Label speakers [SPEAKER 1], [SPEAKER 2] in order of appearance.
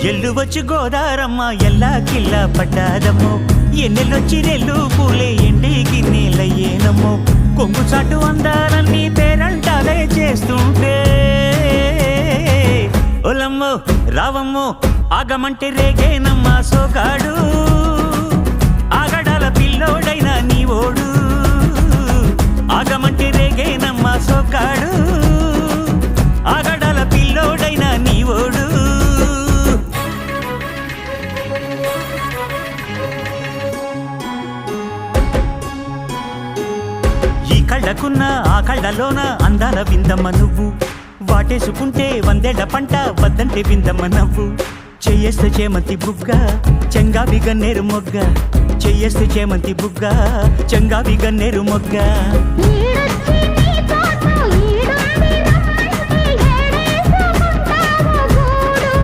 [SPEAKER 1] ఎల్లు వచ్చి గోదారమ్మ ఎల్లా కిల్లా పడ్డాదమ్మో ఎన్నెల్లొచ్చి రెల్లు పూలే ఎండికి నీళ్ళయ్యేనమ్మో కొంగు చాటు అందాలన్నీ పేరంటాలే చేస్తుంటే ఒలమ్మో రావమ్మో ఆగమంటే రేగేనమ్మా సోగాడు ఆగడాల పిల్లోడైనా నీ ఓడు ఆగమంటే రేగేనమ్మా సోగాడు ఆగడాల పిల్లోడైనా నీ ఓడు కళ్ళకున్న ఆ కళ్ళలోన అందాల విందమ్మ నువ్వు వాటేసుకుంటే వందేళ్ల పంట వద్దంటే విందమ్మ నవ్వు చెయ్యేస్తే చేమంతి బుగ్గ చెంగావి గన్నేరు మొగ్గ చెయ్యేస్తే చేమంతి బుగ్గ చెంగావి గన్నేరు మొగ్గ